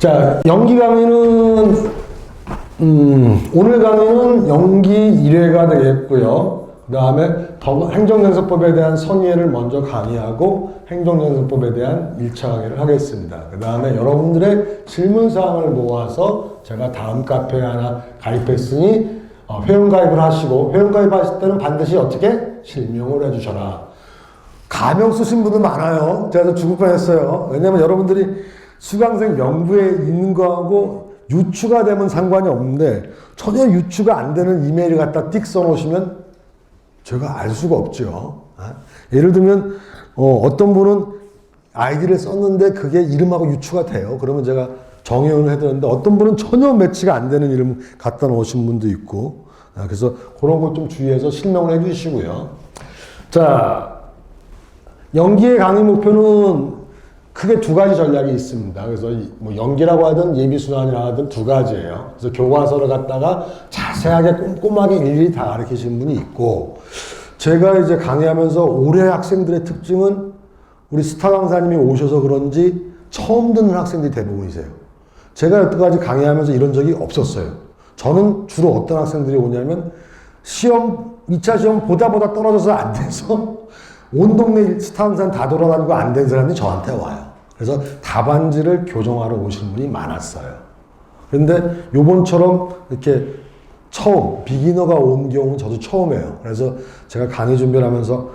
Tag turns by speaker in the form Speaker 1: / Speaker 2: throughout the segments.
Speaker 1: 자, 연기 강의는 오늘 강의는 연기 1회가 되겠고요. 그 다음에 행정연수법에 대한 선의를 먼저 강의하고 행정연수법에 대한 1차 강의를 하겠습니다. 그 다음에 여러분들의 질문사항을 모아서 제가 다음 카페에 하나 가입했으니 회원가입을 하시고, 회원가입하실 때는 반드시 어떻게? 실명을 해주셔라. 가명 쓰신 분들 많아요. 제가 죽을 뻔했어요. 왜냐면 여러분들이 수강생 명부에 있는 거하고 유추가 되면 상관이 없는데 전혀 유추가 안 되는 이메일을 갖다 띡 써놓으시면 제가 알 수가 없죠. 예를 들면 어떤 분은 아이디를 썼는데 그게 이름하고 유추가 돼요. 그러면 제가 정의원을 해드렸는데 어떤 분은 전혀 매치가 안 되는 이름 갖다 놓으신 분도 있고, 그래서 그런 것 좀 주의해서 실명을 해주시고요. 자, 연기의 강의 목표는 크게 두 가지 전략이 있습니다. 그래서 뭐 연기라고 하든 예비순환이라고 하든 두 가지예요. 그래서 교과서를 갖다가 자세하게 꼼꼼하게 일일이 다 가르치신 분이 있고, 제가 이제 강의하면서 올해 학생들의 특징은 우리 스타 강사님이 오셔서 그런지 처음 듣는 학생들이 대부분이세요. 제가 여태까지 강의하면서 이런 적이 없었어요. 저는 주로 어떤 학생들이 오냐면 시험, 2차 시험 보다 떨어져서 안 돼서 온 동네 스타 강사 다 돌아다니고 안 된 사람이 저한테 와요. 그래서 답안지를 교정하러 오신 분이 많았어요. 그런데 요번처럼 이렇게 처음 비기너가 온 경우는 저도 처음이에요. 그래서 제가 강의 준비를 하면서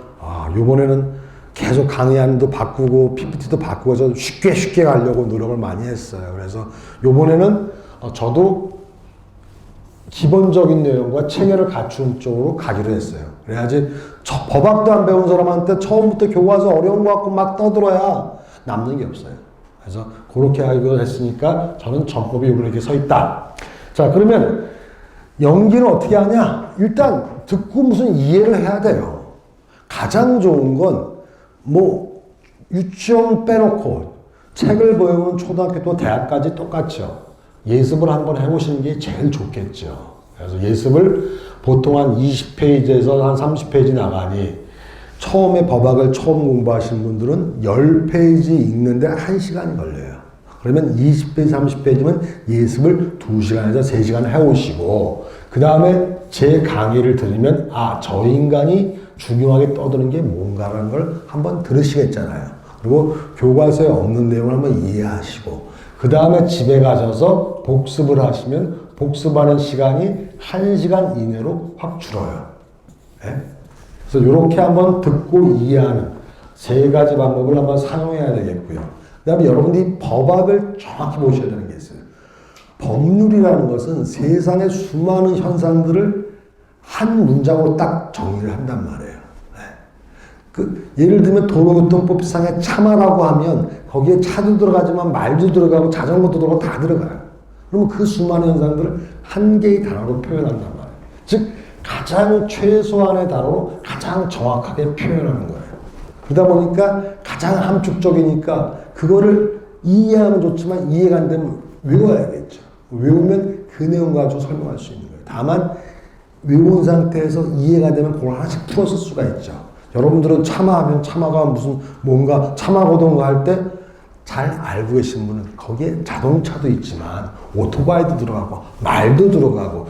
Speaker 1: 요번에는 계속 강의안도 바꾸고 PPT도 바꾸고 해서 쉽게 가려고 노력을 많이 했어요. 그래서 요번에는 저도 기본적인 내용과 체계를 갖춘 쪽으로 가기로 했어요. 그래야지 법학도 안 배운 사람한테 처음부터 교과서 어려운 거 갖고 막 떠들어야 남는 게 없어요. 그래서 그렇게 하기로 했으니까 저는 전법이 이렇게 서 있다. 자, 그러면 연기는 어떻게 하냐? 일단 듣고 무슨 이해를 해야 돼요. 가장 좋은 건 뭐 유치원 빼놓고 책을 배우는 초등학교 또 대학까지 똑같죠. 예습을 한번 해보시는 게 제일 좋겠죠. 그래서 예습을 보통 한 20페이지에서 한 30페이지 나가니 처음에 법학을 처음 공부하시는 분들은 10페이지 읽는데 1시간이 걸려요. 그러면 20페이지, 30페이지면 예습을 2시간에서 3시간 해오시고, 그 다음에 제 강의를 들으면 저 인간이 중요하게 떠드는 게 뭔가라는 걸 한번 들으시겠잖아요. 그리고 교과서에 없는 내용을 한번 이해하시고, 그 다음에 집에 가셔서 복습을 하시면 복습하는 시간이 1시간 이내로 확 줄어요. 네? 그래서 이렇게 한번 듣고 이해하는 3가지 방법을 한번 사용해야 되겠고요. 그 다음에 여러분들이 법학을 정확히 보셔야 되는 게 있어요. 법률이라는 것은 세상의 수많은 현상들을 한 문장으로 딱 정리를 한단 말이에요. 예를 들면 도로교통법상의 차마라고 하면 거기에 차도 들어가지만 말도 들어가고 자전거도 들어가고 다 들어가요. 그러면 그 수많은 현상들을 한 개의 단어로 표현한단 말이에요. 즉 가장 최소한의 단어로 가장 정확하게 표현하는 거예요. 그러다 보니까 가장 함축적이니까 그거를 이해하면 좋지만 이해가 안 되면 외워야겠죠. 외우면 그 내용 가지고 설명할 수 있는 거예요. 다만 외운 상태에서 이해가 되면 그걸 하나씩 풀었을 수가 있죠. 여러분들은 참아하면 참아가 무슨 뭔가 참아고동가 할 때 잘 알고 계신 분은 거기에 자동차도 있지만 오토바이도 들어가고 말도 들어가고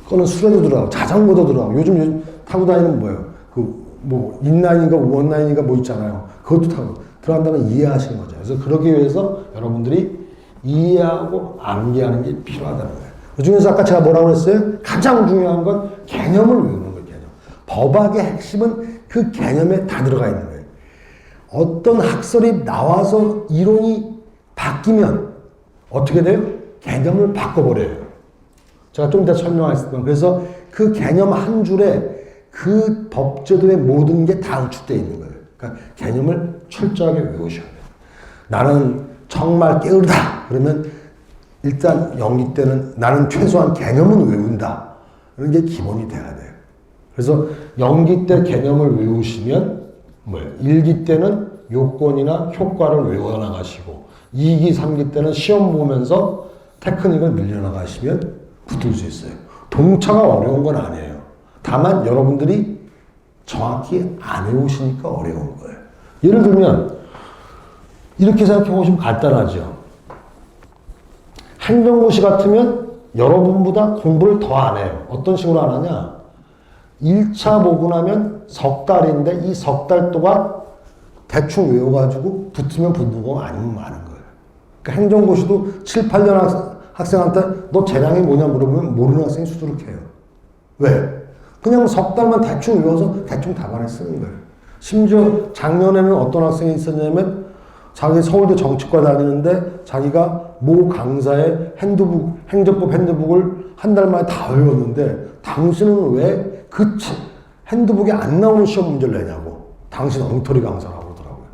Speaker 1: 거는 수레도 들어가고 자전거도 들어가고 요즘 타고 다니는 뭐예요? 인라인인가 원라인인가 뭐 있잖아요. 그것도 타고 들어간다면 이해하시는 거죠. 그래서 그러기 위해서 여러분들이 이해하고 암기하는 게 필요하다는 거예요. 그 중에서 아까 제가 뭐라고 했어요? 가장 중요한 건 개념을 외우는 거예요. 개념. 법학의 핵심은 그 개념에 다 들어가 있는 거예요. 어떤 학설이 나와서 이론이 바뀌면 어떻게 돼요? 개념을 바꿔버려요. 제가 좀 이따 설명하겠습니다. 그래서 그 개념 한 줄에 그 법제도의 모든 게 다 응축되어 있는 거예요. 그러니까 개념을 철저하게 외우셔야 돼요. 나는 정말 게으르다. 그러면 일단 연기 때는 나는 최소한 개념은 외운다. 이런 게 기본이 돼야 돼요. 그래서 연기 때 개념을 외우시면 뭐예요? 1기 때는 요건이나 효과를 외워나가시고 2기, 3기 때는 시험 보면서 테크닉을 늘려나가시면 붙을 수 있어요. 동차가 어려운 건 아니에요. 다만 여러분들이 정확히 안 외우시니까 어려운 거예요. 예를 들면 이렇게 생각해 보시면 간단하죠. 행정고시 같으면 여러분보다 공부를 더 안 해요. 어떤 식으로 안 하냐? 1차 보고 나면 석 달인데 이 석 달 동안 대충 외워가지고 붙으면 붙는 거 아니면 마는 거예요. 그러니까 행정고시도 7, 8년 학생한테 너 재량이 뭐냐 물어보면 모르는 학생이 수두룩해요. 왜? 그냥 석 달만 대충 외워서 대충 답안에 쓰는 거예요. 심지어 작년에는 어떤 학생이 있었냐면 자기 서울대 정치과 다니는데 자기가 모 강사의 행정법 핸드북을 한 달 만에 다 외웠는데 당신은 왜 그 핸드북에 안 나오는 시험 문제를 내냐고. 당신 엉터리 강사라고 그러더라고요.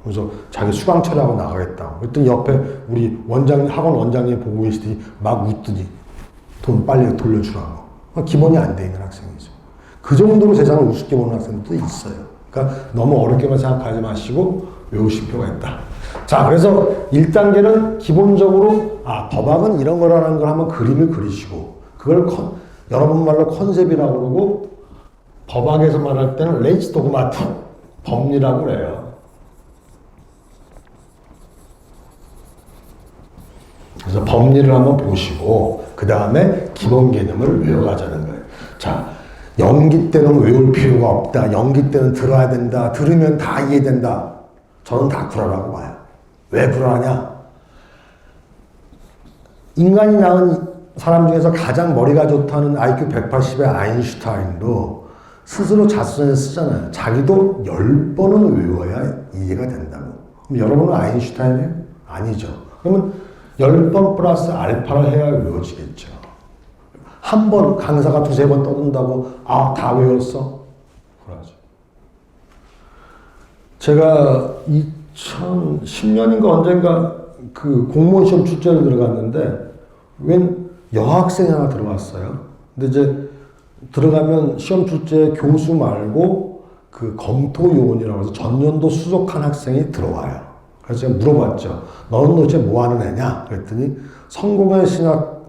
Speaker 1: 그래서 자기 수강 처리하고 나가겠다고. 그랬더니 옆에 우리 원장님, 학원 원장님 보고 계시더니 막 웃더니 돈 빨리 돌려주라고. 기본이 안 돼 있는 학생이죠. 그 정도로 세상을 우습게 보는 학생들도 있어요. 그러니까 너무 어렵게만 생각하지 마시고 외우실 필요가 있다. 자, 그래서 1단계는 기본적으로 법학은 이런 거라는 걸 한번 그림을 그리시고 그걸 여러분 말로 컨셉이라고 그러고 법학에서 말할 때는 레이츠 도그마틱, 법리라고 그래요. 그래서 법리를 한번 보시고 그 다음에 기본 개념을 외워가자는 거예요. 자, 연기 때는 외울 필요가 없다. 연기 때는 들어야 된다. 들으면 다 이해된다. 저는 다 구라라고 봐요. 왜 구라냐? 인간이 낳은 사람 중에서 가장 머리가 좋다는 IQ 180의 아인슈타인도 스스로 자수전에 쓰잖아요. 자기도 10번은 외워야 이해가 된다고. 그럼 여러분은 아인슈타인이에요? 아니죠. 그러면 10번 플러스 알파를 해야 외워지겠죠. 한 번 강사가 두세 번 떠든다고 다 외웠어? 그러죠. 제가 2010년인가 언젠가 그 공무원 시험 출제를 들어갔는데 웬 여학생이 하나 들어왔어요. 근데 이제 들어가면 시험 출제 교수 말고 그 검토 요원이라고 해서 전년도 수석한 학생이 들어와요. 그래서 제가 물어봤죠. 너는 도대체 뭐 하는 애냐? 그랬더니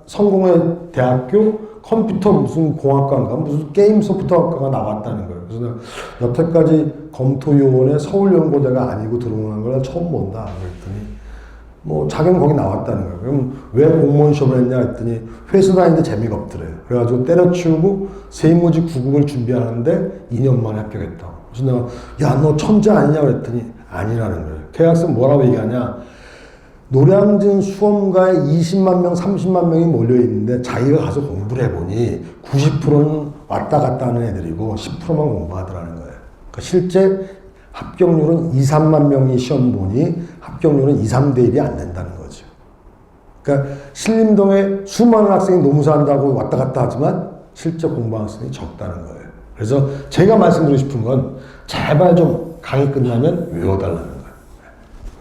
Speaker 1: 성공회 대학교 컴퓨터 무슨 공학과인가 무슨 게임 소프트웨어학과가 나왔다는 거예요. 그래서 내가 여태까지 검토요원의 서울연고대가 아니고 들어오는 걸 처음 본다. 그랬더니 뭐 자기는 거기 나왔다는 거예요. 그럼 왜 공무원 시험을 했냐 했더니 회사 다니는데 재미가 없더래요. 그래가지고 때려치우고 세무직 9급을 준비하는데 2년 만에 합격했다고. 그래서 내가 야 너 천재 아니냐 그랬더니 아니라는 거예요. 계약서 뭐라고 얘기하냐? 노량진 수험가에 20만 명, 30만 명이 몰려있는데 자기가 가서 공부를 해보니 90%는 왔다 갔다 하는 애들이고 10%만 공부하더라는 거예요. 그러니까 실제 합격률은 2, 3만 명이 시험 보니 합격률은 2, 3대 1이 안 된다는 거죠. 그러니까 신림동에 수많은 학생이 노무사한다고 왔다 갔다 하지만 실제 공부하는 학생이 적다는 거예요. 그래서 제가 말씀드리고 싶은 건 제발 좀 강의 끝나면 외워달라는 거예요.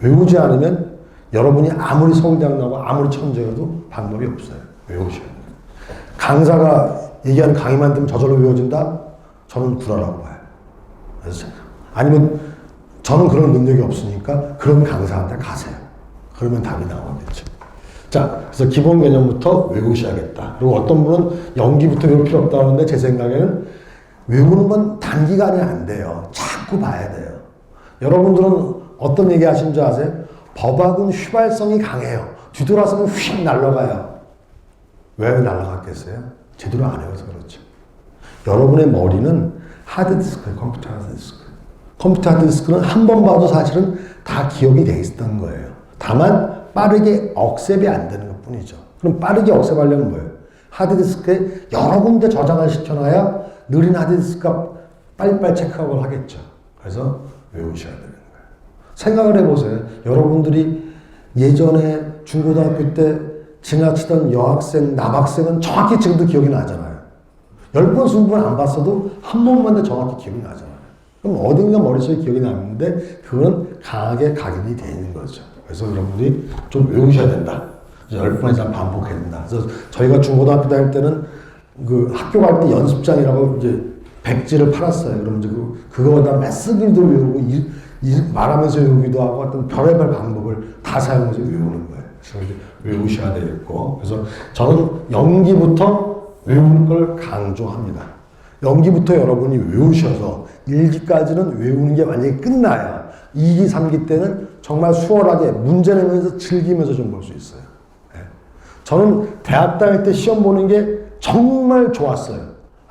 Speaker 1: 외우지 않으면 여러분이 아무리 서울대학 나오고 아무리 천재여도 방법이 없어요. 외우셔야 돼요. 강사가 얘기하는 강의만 들으면 저절로 외워진다? 저는 구라라고 봐요. 그래서 아니면 저는 그런 능력이 없으니까 그런 강사한테 가세요. 그러면 답이 나오겠죠. 자, 그래서 기본 개념부터 외우셔야겠다. 그리고 어떤 분은 연기부터 외울 필요 없다고 하는데 제 생각에는 외우는 건 단기간에 안 돼요. 자꾸 봐야 돼요. 여러분들은 어떤 얘기 하시는 줄 아세요? 법학은 휘발성이 강해요. 뒤돌아서면 휙 날아가요. 왜 날아갔겠어요? 제대로 안 해서 그렇죠. 여러분의 머리는 하드디스크예요. 컴퓨터 하드디스크. 컴퓨터 하드디스크는 한 번 봐도 사실은 다 기억이 돼 있었던 거예요. 다만 빠르게 억셉이 안 되는 것 뿐이죠. 그럼 빠르게 억셉하려면 뭐예요? 하드디스크에 여러 군데 저장을 시켜놔야 느린 하드디스크가 빨리빨리 체크아웃을 하겠죠. 그래서 외우셔야 되는 거예요. 생각을 해보세요. 여러분들이 예전에 중고등학교 때 지나치던 여학생, 남학생은 정확히 지금도 기억이 나잖아요. 10번, 20번 안 봤어도 한 번만 더 정확히 기억이 나잖아요. 그럼 어딘가 머릿속에 기억이 남는데 그건 강하게 각인이 되어 있는 거죠. 그래서 여러분들이 좀 외우셔야 된다. 10번 이상 반복해야 된다. 그래서 저희가 중고등학교 다닐 때는 그 학교 갈 때 연습장이라고 이제 백지를 팔았어요. 그럼 이제 그거보다 메시지도 외우고 말하면서 외우기도 하고 어떤 별의별 방법을 다 사용해서 외우는 거예요. 그래서 외우셔야 되겠고. 그래서 저는 연기부터 외우는 걸 강조합니다. 연기부터 여러분이 외우셔서 1기까지는 외우는 게 완전히 끝나야 2기, 3기 때는 정말 수월하게 문제 내면서 즐기면서 좀 볼 수 있어요. 네. 저는 대학 다닐 때 시험 보는 게 정말 좋았어요.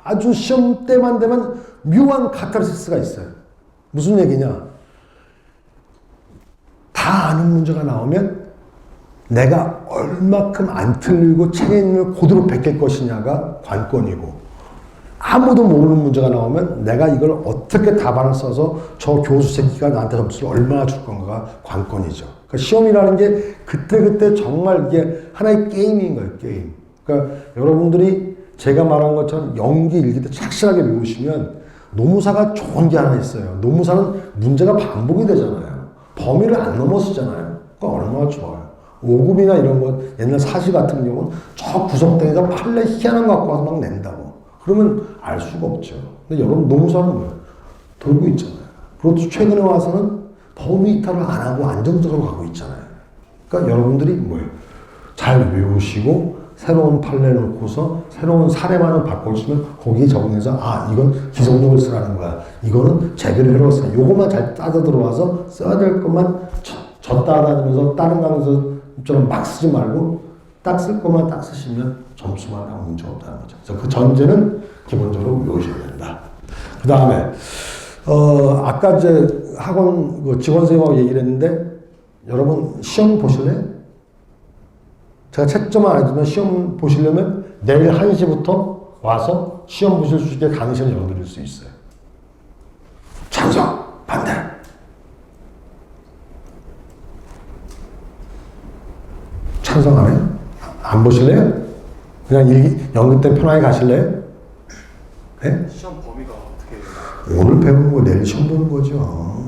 Speaker 1: 아주 시험 때만 되면 묘한 카타르시스가 있어요. 무슨 얘기냐? 다 아는 문제가 나오면 내가 얼마큼 안 틀리고 책임을 그대로 베낄 것이냐가 관건이고, 아무도 모르는 문제가 나오면 내가 이걸 어떻게 답안을 써서 저 교수 새끼가 나한테 점수를 얼마나 줄 건가가 관건이죠. 그러니까 시험이라는 게 그때그때 정말 이게 하나의 게임인 거예요, 게임. 그러니까 여러분들이 제가 말한 것처럼 연기 일기 때 착실하게 외우시면 노무사가 좋은 게 하나 있어요. 노무사는 문제가 반복이 되잖아요. 범위를 안 넘어서잖아요. 그러니까 얼마나 좋아요. 5급이나 이런 것, 옛날 사시 같은 경우는 저 구석탱이가 판례 희한한 거 갖고 와서 막 낸다고. 그러면 알 수가 없죠. 근데 여러분, 노무사는 뭐예요? 돌고 있잖아요. 그것도 최근에 와서는 범위 이탈을 안 하고 안정적으로 가고 있잖아요. 그러니까 여러분들이 뭐예요? 잘 외우시고, 새로운 판례 놓고서 새로운 사례만을 바꿔주시면 거기에 적응해서, 아, 이건 기성용을 쓰라는 거야. 이거는 재배를 써. 요것만 잘 따져 들어와서 써야 될 것만 졌다 다니면서 다른 강의서처럼 막 쓰지 말고 딱 쓸 것만 딱 쓰시면 점수만 하고 문제 없다는 거죠. 그래서 그 전제는 기본적으로 외우셔야 된다. 그 다음에, 아까 이제 학원 직원 선생님하고 얘기를 했는데, 여러분 시험 보실래요? 제가 채점 안 해주면 시험 보시려면 내일 1시부터 와서 시험 보실 수 있게 강의 시간 열어드릴 수 있어요. 찬성! 반대! 찬성 안 해요? 안 보실래요? 그냥 연기 때 편하게 가실래요? 네?
Speaker 2: 시험 범위가 어떻게 돼요?
Speaker 1: 오늘 배우는 거 내일 시험 보는 거죠.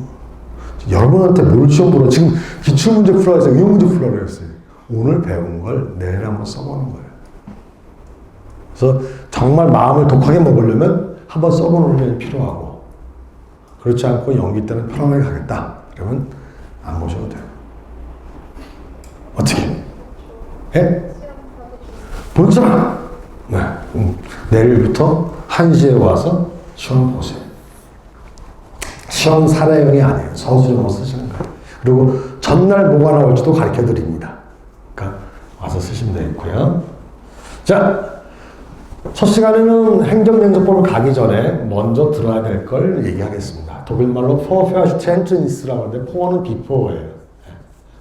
Speaker 1: 여러분한테 뭘 시험 보러, 지금 기출문제 풀어야 해서 의문문제 풀어야 했어요. 오늘 배운 걸 내일 한번 써보는 거예요. 그래서 정말 마음을 독하게 먹으려면 한번 써보는 게 필요하고, 그렇지 않고 연기 때는 편안하게 가겠다. 그러면 안 보셔도 돼요. 어떻게? 예? 본 사람? 네. 내일부터 1시에 와서 시험 보세요. 시험 사례형이 아니에요. 서술형으로 쓰시는 거예요. 그리고 전날 뭐가 나올지도 가르쳐 드립니다. 그러니까 와서 쓰시면 되겠고요. 자, 첫 시간에는 행정연습법을 가기 전에 먼저 들어야 될 걸 얘기하겠습니다. 독일말로 Vorführtennis라고 하는데 Vor는 before예요.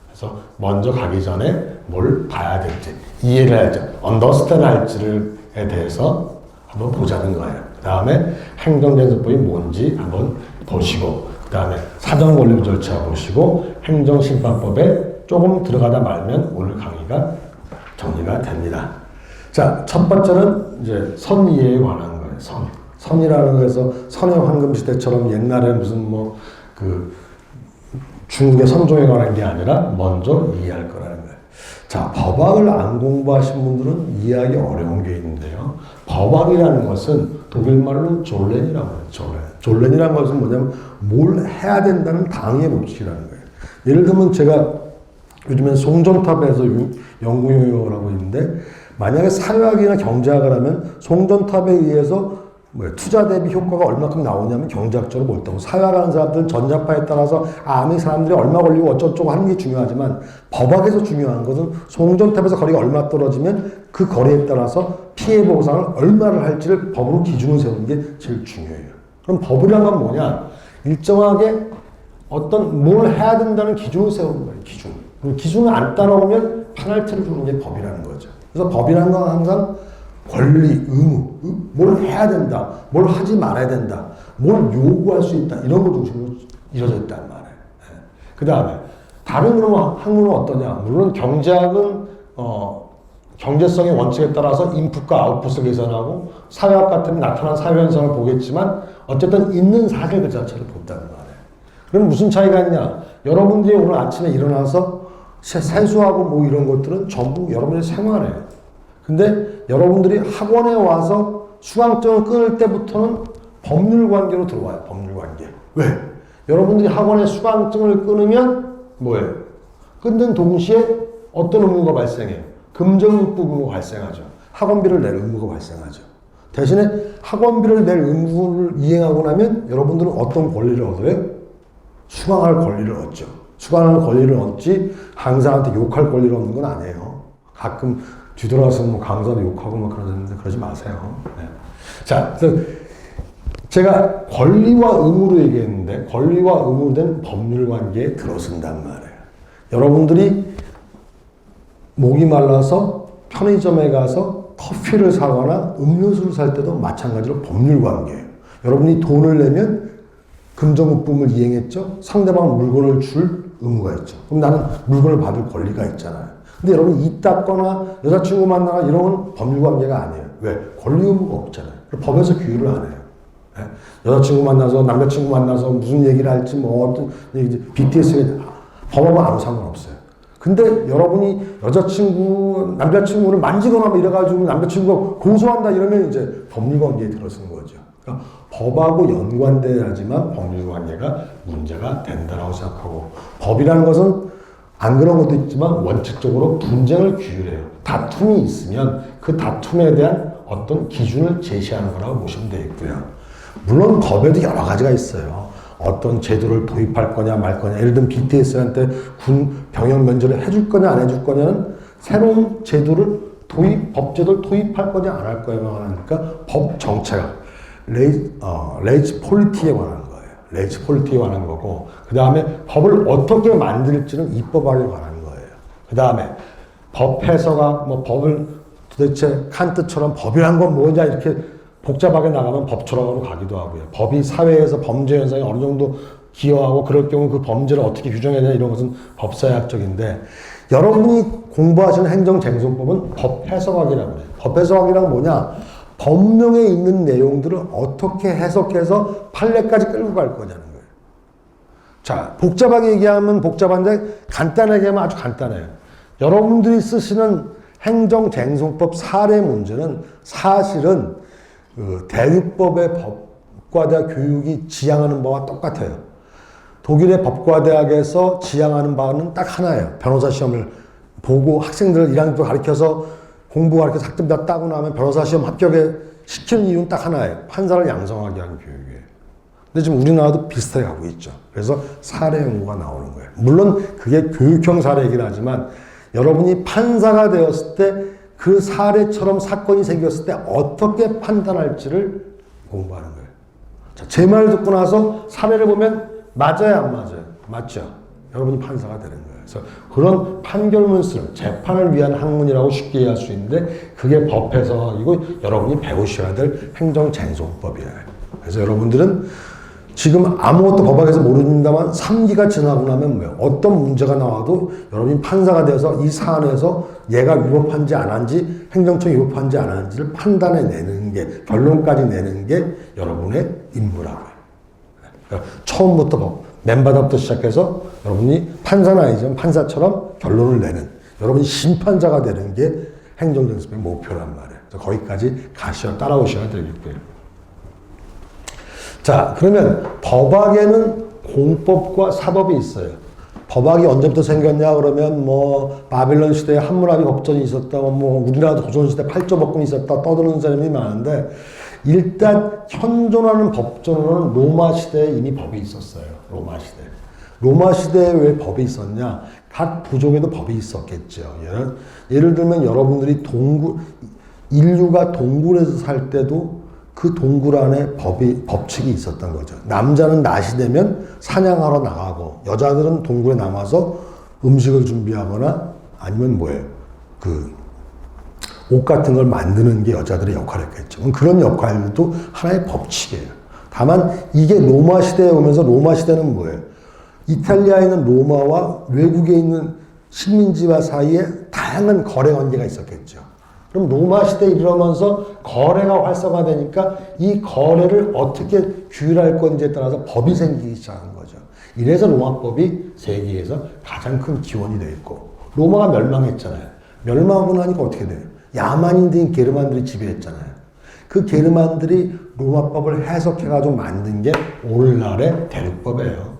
Speaker 1: 그래서 먼저 가기 전에 뭘 봐야 될지, 이해를 해야죠. understand 할지에 대해서 한번 보자는 거예요. 그 다음에 행정연습법이 뭔지 한번 보시고, 그 다음에 사전권리부 절차 보시고, 행정심판법에 조금 들어가다 말면 오늘 강의가 정리가 됩니다. 자, 첫 번째는 이제 선이해에 관한 거예요. 선이라는 거에서 선의 황금시대처럼 옛날에 무슨 중국의 선종에 관한 게 아니라 먼저 이해할 거라는 거예요. 자, 법학을 안 공부하신 분들은 이해하기 어려운 게 있는데요. 법학이라는 것은 독일말로 졸렌이라고 해요. 졸렌이라는 것은 뭐냐면 뭘 해야 된다는 당위의 법칙이라는 거예요. 예를 들면 제가 요즘엔 송전탑에서 연구용어라고 있는데, 만약에 사회학이나 경제학을 하면 송전탑에 의해서 투자 대비 효과가 얼마큼 나오냐면 경제학적으로 옳다고. 사회학하는 사람들은 전자파에 따라서 아미 사람들이 얼마 걸리고 어쩌고저쩌고 하는 게 중요하지만, 법학에서 중요한 것은 송전탑에서 거리가 얼마 떨어지면 그 거리에 따라서 피해 보상을 얼마를 할지를 법으로 기준을 세우는 게 제일 중요해요. 그럼 법이란 건 뭐냐? 일정하게 어떤 뭘 해야 된다는 기준을 세우는 거예요. 기준을 안 따라오면 페널티를 주는 게 법이라는 거죠. 그래서 법이라는 건 항상 권리, 의무, 뭘 해야 된다, 뭘 하지 말아야 된다, 뭘 요구할 수 있다, 이런 거 중심으로 이루어져 있단 말이에요. 그 다음에 다른 학문은 어떠냐? 물론 경제학은 경제성의 원칙에 따라서 인풋과 아웃풋을 계산하고, 사회학 같은 나타난 사회 현상을 보겠지만 어쨌든 있는 사실 그 자체를 본다는 말이에요. 그럼 무슨 차이가 있냐? 여러분들이 오늘 아침에 일어나서 세수하고 이런 것들은 전부 여러분의 생활이에요. 근데 여러분들이 학원에 와서 수강증을 끊을 때부터는 법률 관계로 들어와요. 법률 관계. 왜? 여러분들이 학원에 수강증을 끊으면 뭐예요? 끊는 동시에 어떤 의무가 발생해요? 금전육부 의무가 발생하죠. 학원비를 낼 의무가 발생하죠. 대신에 학원비를 낼 의무를 이행하고 나면 여러분들은 어떤 권리를 얻어요? 수강할 권리를 얻죠. 수강할 권리를 얻지 항상한테 욕할 권리를 얻는 건 아니에요. 가끔 뒤돌아서 뭐 강사도 욕하고 뭐 그러는데 그러지 마세요. 네. 자, 그래서 제가 권리와 의무로 얘기했는데 권리와 의무로 된 법률 관계에 들어선단 말이에요. 여러분들이 목이 말라서 편의점에 가서 커피를 사거나 음료수를 살 때도 마찬가지로 법률 관계예요. 여러분이 돈을 내면 금전국부를 이행했죠. 상대방 물건을 줄 의무가 있죠. 그럼 나는 물건을 받을 권리가 있잖아요. 근데 여러분 입 닫거나 여자친구 만나거나 이런 건 법률 관계가 아니에요. 왜? 권리 의무가 없잖아요. 법에서 규율을 안 해요. 네? 여자친구 만나서 남자친구 만나서 무슨 얘기를 할지 뭐 어떤 얘기 BTS가 법하고 아무 상관없어요. 근데 여러분이 남자친구를 만지거나 뭐 이래가지고 남자친구가 고소한다 이러면 이제 법률관계에 들어서는 거죠. 그러니까 법하고 연관돼야지만 법률관계가 문제가 된다라고 생각하고 법이라는 것은 안 그런 것도 있지만 원칙적으로 분쟁을 규율해요. 다툼이 있으면 그 다툼에 대한 어떤 기준을 제시하는 거라고 보시면 되겠고요. 물론 법에도 여러 가지가 있어요. 어떤 제도를 도입할 거냐 말 거냐. 예를 들면 BTS한테 군 병역 면제를 해줄 거냐 안 해줄 거냐는 새로운 제도를 법제도를 도입할 거냐 안 할 거냐만 하니까 법 정체가 레이지 폴리티에 관한 거예요. 레이지 폴리티에 관한 거고 그 다음에 법을 어떻게 만들지는 입법하게 관한 거예요. 그 다음에 법 해석과 뭐 법을 도대체 칸트처럼 법이란 건 뭐냐 이렇게 복잡하게 나가면 법처럼으로 가기도 하고요. 법이 사회에서 범죄 현상에 어느 정도 기여하고 그럴 경우 그 범죄를 어떻게 규정해야 되냐 이런 것은 법사학적인데 여러분이 공부하시는 행정쟁송법은 법해석학이라고 해요. 법해석학이란 뭐냐? 법령에 있는 내용들을 어떻게 해석해서 판례까지 끌고 갈 거냐는 거예요. 자, 복잡하게 얘기하면 복잡한데 간단하게 얘기하면 아주 간단해요. 여러분들이 쓰시는 행정쟁송법 사례 문제는 사실은 그 대륙법의 법과대학 교육이 지향하는 바와 똑같아요. 독일의 법과대학에서 지향하는 바는 딱 하나예요. 변호사 시험을 보고 학생들을 1학년 때 가르쳐서 공부 가르쳐서 학점 다 따고 나면 변호사 시험 합격에 시키는 이유는 딱 하나예요. 판사를 양성하게 하는 교육이에요. 근데 지금 우리나라도 비슷하게 가고 있죠. 그래서 사례 연구가 나오는 거예요. 물론 그게 교육형 사례이긴 하지만 여러분이 판사가 되었을 때 그 사례처럼 사건이 생겼을 때 어떻게 판단할지를 공부하는 거예요. 제 말 듣고 나서 사례를 보면 맞아요, 안 맞아요? 맞죠? 여러분이 판사가 되는 거예요. 그래서 그런 판결문술, 재판을 위한 학문이라고 쉽게 이해할 수 있는데 그게 법해석이고 여러분이 배우셔야 될 행정쟁송법이에요. 그래서 여러분들은 지금 아무것도 법학에서 모른다만 3기가 지나고 나면 뭐예요? 어떤 문제가 나와도 여러분이 판사가 돼서 이 사안에서 얘가 위법한지 안 한지 행정처 위법한지 안 한지를 판단해 내는 게 결론까지 내는 게 여러분의 임무라고요. 그러니까 처음부터 맨바닥부터 시작해서 여러분이 판사는 아니지만 판사처럼 결론을 내는 여러분이 심판자가 되는 게 행정쟁송법의 목표란 말이에요. 그래서 거기까지 따라오셔야 되겠고요. 자, 그러면 법학에는 공법과 사법이 있어요. 법학이 언제부터 생겼냐 그러면 뭐 바빌론 시대에 함무라비 법전이 있었다, 뭐 우리나라 조선시대 팔조법권이 있었다 떠드는 사람이 많은데 일단 현존하는 법전으로는 로마 시대에 이미 법이 있었어요. 로마 시대. 로마 시대에 왜 법이 있었냐? 각 부족에도 법이 있었겠죠. 예를 들면 여러분들이 인류가 동굴에서 살 때도 그 동굴 안에 법칙이 있었던 거죠. 남자는 낮이 되면 사냥하러 나가고 여자들은 동굴에 남아서 음식을 준비하거나 아니면 뭐예요? 옷 같은 걸 만드는 게 여자들의 역할이었겠죠. 그런 역할도 하나의 법칙이에요. 다만 이게 로마 시대에 오면서 로마 시대는 뭐예요? 이탈리아에 있는 로마와 외국에 있는 식민지와 사이에 다양한 거래 관계가 있었겠죠. 그럼 로마 시대에 이르면서 거래가 활성화되니까 이 거래를 어떻게 규율할 건지에 따라서 법이 생기기 시작한 거죠. 이래서 로마법이 세계에서 가장 큰 기원이 되어 있고 로마가 멸망했잖아요. 멸망하고 나니까 어떻게 돼요? 야만인들인 게르만들이 지배했잖아요. 그 게르만들이 로마법을 해석해가지고 만든 게 오늘날의 대륙법이에요.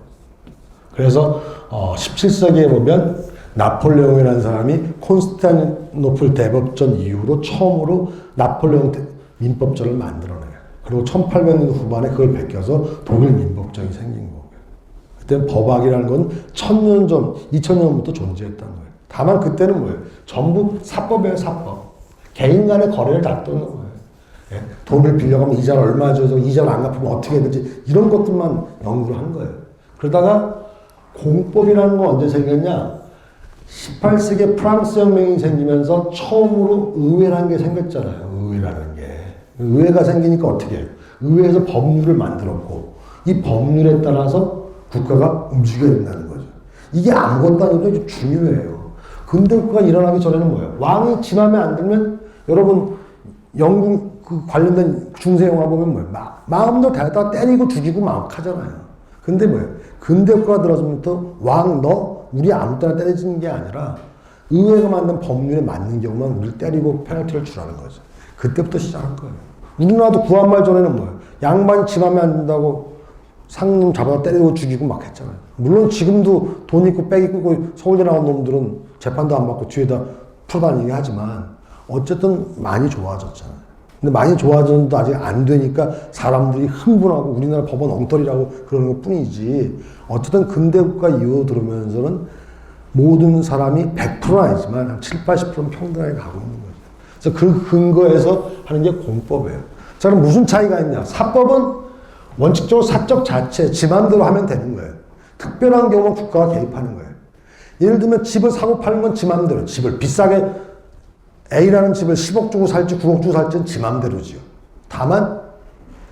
Speaker 1: 그래서 17세기에 보면 나폴레옹이라는 사람이 콘스탄티노플 대법전 이후로 처음으로 나폴레옹 민법전을 만들어내요. 그리고 1800년대 후반에 그걸 베껴서 독일 민법전이 생긴 거예요. 그때 법학이라는 건 1000년 전, 2000년부터 존재했다는 거예요. 다만 그때는 뭐예요? 전부 사법이에요, 사법. 개인 간의 거래를 다투는 거예요. 예? 돈을 빌려가면 이자를 얼마 줘서 이자를 안 갚으면 어떻게 해야 되지? 이런 것들만 연구를 한 거예요. 그러다가 공법이라는 건 언제 생겼냐? 18세기에 프랑스 혁명이 생기면서 처음으로 의회라는 게 생겼잖아요. 의회라는 게. 의회가 생기니까 어떻게 해요? 의회에서 법률을 만들었고 이 법률에 따라서 국가가 움직여야 된다는 거죠. 이게 아무것도 아니고 아주 중요해요. 근대 국가가 일어나기 전에는 뭐예요? 왕이 지 맘에 안 들면 여러분 영국 그 관련된 중세 영화 보면 뭐예요? 마음대로 다 때리고 죽이고 막 하잖아요. 근데 뭐예요? 근대 국가가 들어서부터 왕 너 우리 아무 때나 때려지는 게 아니라 의회가 만든 법률에 맞는 경우만 우리를 때리고 페널티를 주라는 거죠. 그때부터 시작한 거예요. 우리나라도 구한말 전에는 뭐예요? 양반이 지 맘에 안 든다고 상놈 잡아다 때리고 죽이고 막 했잖아요. 물론 지금도 돈 있고 백 있고 서울대 나온 놈들은 재판도 안 받고 뒤에다 풀어다니게 하지만 어쨌든 많이 좋아졌잖아요. 근데 많이 좋아졌는데 아직 안 되니까 사람들이 흥분하고 우리나라 법원 엉터리라고 그러는 것 뿐이지 어쨌든 근대국가 이후 들어오면서는 모든 사람이 100%는 아니지만 한 7, 80%는 평등하게 가고 있는 거죠. 그래서 그 근거에서 하는 게 공법이에요. 자, 그럼 무슨 차이가 있냐? 사법은 원칙적으로 사적 자체, 지 맘대로 하면 되는 거예요. 특별한 경우는 국가가 개입하는 거예요. 예를 들면 집을 사고 파는 건 지 맘대로. 집을 비싸게 A라는 집을 10억 주고 살지 9억 주고 살지는 지 맘대로지요. 다만